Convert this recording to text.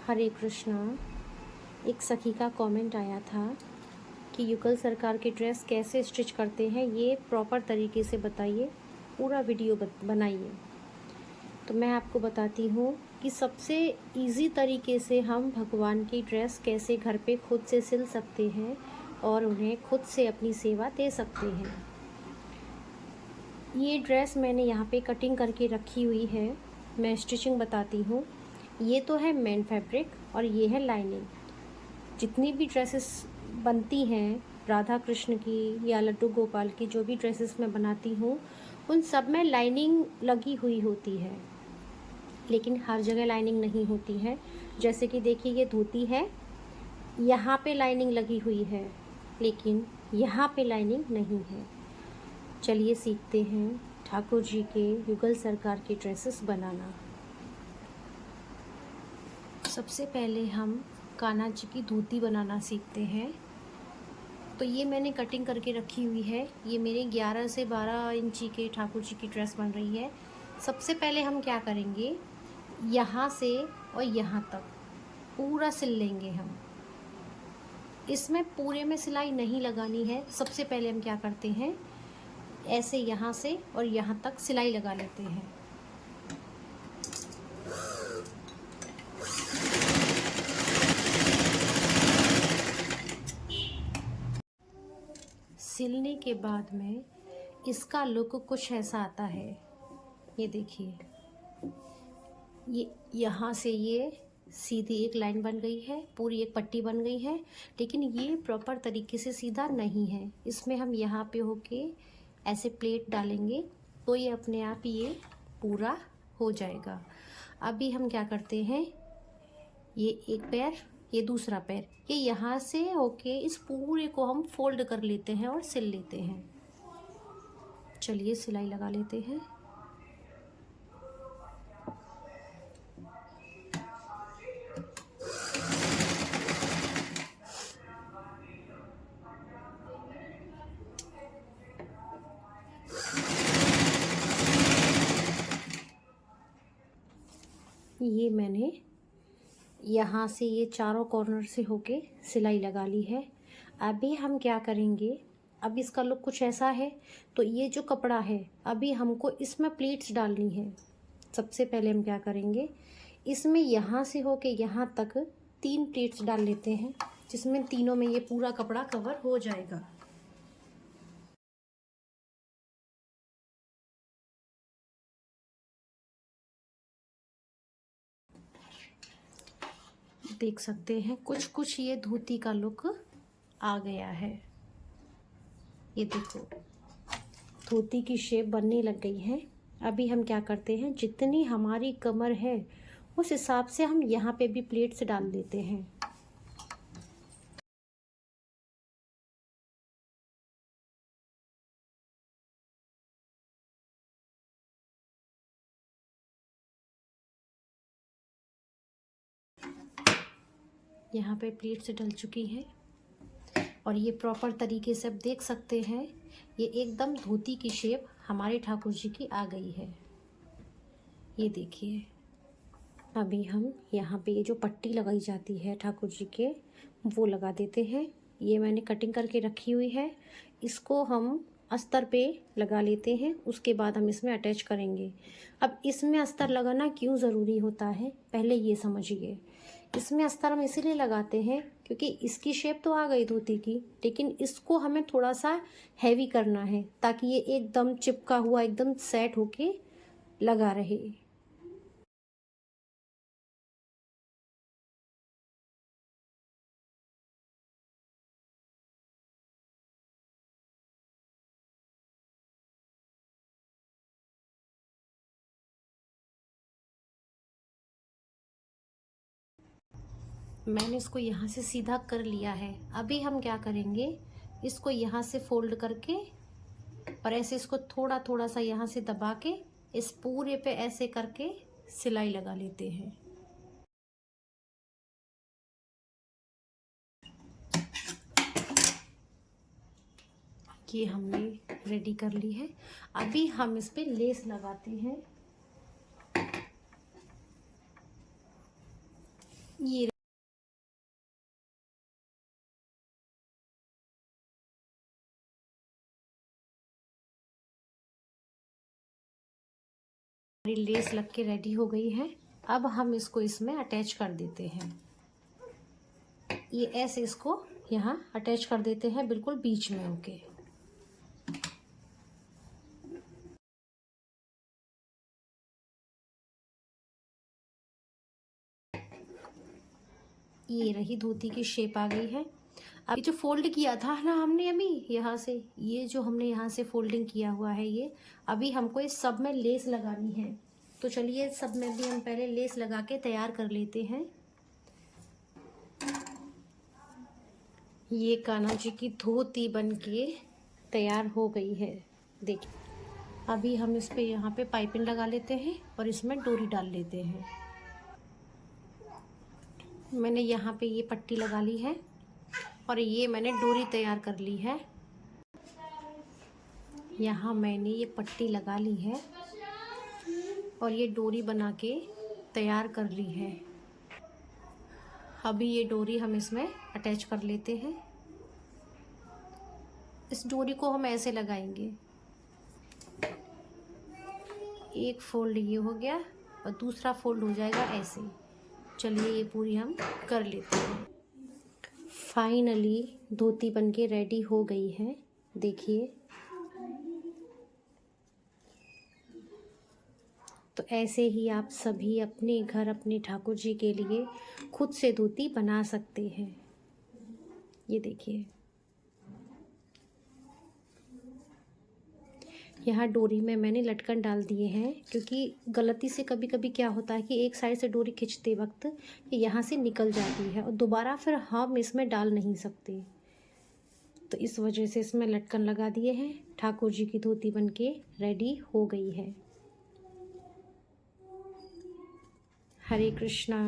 हरे कृष्णा। एक सखी का कमेंट आया था कि युगल सरकार की ड्रेस कैसे स्टिच करते हैं, ये प्रॉपर तरीके से बताइए, पूरा वीडियो बनाइए। तो मैं आपको बताती हूँ कि सबसे इजी तरीके से हम भगवान की ड्रेस कैसे घर पे खुद से सिल सकते हैं और उन्हें खुद से अपनी सेवा दे सकते हैं। ये ड्रेस मैंने यहाँ पे कटिंग करके रखी हुई है। मैं स्टिचिंग बताती हूँ। ये तो है मेन फैब्रिक और ये है लाइनिंग। जितनी भी ड्रेसेस बनती हैं राधा कृष्ण की या लड्डू गोपाल की, जो भी ड्रेसेस मैं बनाती हूँ उन सब में लाइनिंग लगी हुई होती है, लेकिन हर जगह लाइनिंग नहीं होती है। जैसे कि देखिए, ये धोती है, यहाँ पे लाइनिंग लगी हुई है, लेकिन यहाँ पे लाइनिंग नहीं है। चलिए सीखते हैं ठाकुर जी के युगल सरकार की ड्रेसेस बनाना। सबसे पहले हम कान्हा जी की धोती बनाना सीखते हैं। तो ये मैंने कटिंग करके रखी हुई है। ये मेरे 11 से 12 इंची के ठाकुर जी की ड्रेस बन रही है। सबसे पहले हम क्या करेंगे, यहाँ से और यहाँ तक पूरा सिल लेंगे हम। इसमें पूरे में सिलाई नहीं लगानी है। सबसे पहले हम क्या करते हैं, ऐसे यहाँ से और यहाँ तक सिलाई लगा लेते हैं। सिलने के बाद में इसका लुक कुछ ऐसा आता है। ये देखिए, ये यहाँ से ये सीधी एक लाइन बन गई है, पूरी एक पट्टी बन गई है, लेकिन ये प्रॉपर तरीके से सीधा नहीं है। इसमें हम यहाँ पे होके ऐसे प्लेट डालेंगे तो ये अपने आप ये पूरा हो जाएगा। अभी हम क्या करते हैं, ये एक पैर, ये दूसरा पैर, ये यहाँ से होके इस पूरे को हम फोल्ड कर लेते हैं और सिल लेते हैं। चलिए सिलाई लगा लेते हैं। ये मैंने यहाँ से ये चारों कॉर्नर से होके सिलाई लगा ली है। अभी हम क्या करेंगे, अब इसका लुक कुछ ऐसा है। तो ये जो कपड़ा है, अभी हमको इसमें प्लीट्स डालनी है। सबसे पहले हम क्या करेंगे, इसमें यहाँ से होके यहाँ तक 3 प्लीट्स डाल लेते हैं, जिसमें तीनों में ये पूरा कपड़ा कवर हो जाएगा। देख सकते हैं कुछ कुछ ये धोती का लुक आ गया है। ये देखो, धोती की शेप बनने लग गई है। अभी हम क्या करते हैं, जितनी हमारी कमर है उस हिसाब से हम यहाँ पे भी प्लेट्स डाल देते हैं। यहाँ पे प्लेट्स डल चुकी हैं और ये प्रॉपर तरीके से आप देख सकते हैं, ये एकदम धोती की शेप हमारे ठाकुर जी की आ गई है। ये देखिए, अभी हम यहाँ पे ये जो पट्टी लगाई जाती है ठाकुर जी के, वो लगा देते हैं। ये मैंने कटिंग करके रखी हुई है, इसको हम अस्तर पे लगा लेते हैं। उसके बाद हम इसमें अटैच करेंगे। अब इसमें अस्तर लगाना क्यों ज़रूरी होता है, पहले ये समझिए। इसमें अस्तर हम इसीलिए लगाते हैं क्योंकि इसकी शेप तो आ गई धोती की, लेकिन इसको हमें थोड़ा सा हैवी करना है ताकि ये एकदम चिपका हुआ एकदम सेट होके लगा रहे। मैंने इसको यहाँ से सीधा कर लिया है। अभी हम क्या करेंगे, इसको यहाँ से फोल्ड करके और ऐसे इसको थोड़ा थोड़ा सा यहाँ से दबा के इस पूरे पे ऐसे करके सिलाई लगा लेते हैं। ये हमने रेडी कर ली है। अभी हम इस पे लेस लगाते हैं। ये लेस लग के रेडी हो गई है। अब हम इसको इसमें अटैच कर देते हैं। ये ऐसे इसको यहाँ अटैच कर देते हैं बिल्कुल बीच में होके। ये रही धोती की शेप आ गई है। अब जो फोल्ड किया था ना हमने अभी यहाँ से, ये जो हमने यहाँ से फोल्डिंग किया हुआ है, ये अभी हमको इस सब में लेस लगानी है। तो चलिए सब में भी हम पहले लेस लगा के तैयार कर लेते हैं। ये कान्हा जी की धोती बनके तैयार हो गई है। देखिए, अभी हम इस पे यहाँ पे पाइपिंग लगा लेते हैं और इसमें डोरी डाल लेते हैं। मैंने यहाँ पे ये पट्टी लगा ली है और ये मैंने डोरी तैयार कर ली है। यहाँ मैंने ये पट्टी लगा ली है और ये डोरी बना के तैयार कर ली है। अभी ये डोरी हम इसमें अटैच कर लेते हैं। इस डोरी को हम ऐसे लगाएंगे, एक फोल्ड ये हो गया और दूसरा फोल्ड हो जाएगा ऐसे। चलिए ये पूरी हम कर लेते हैं। फाइनली धोती बनके रेडी हो गई है। देखिए, तो ऐसे ही आप सभी अपने घर अपने ठाकुर जी के लिए खुद से धोती बना सकते हैं। ये देखिए, यहाँ डोरी में मैंने लटकन डाल दिए हैं, क्योंकि गलती से कभी कभी क्या होता है कि एक साइड से डोरी खींचते वक्त ये यहाँ से निकल जाती है और दोबारा फिर हम इसमें डाल नहीं सकते। तो इस वजह से इसमें लटकन लगा दिए हैं। ठाकुर जी की धोती बनके रेडी हो गई है। हरे कृष्णा।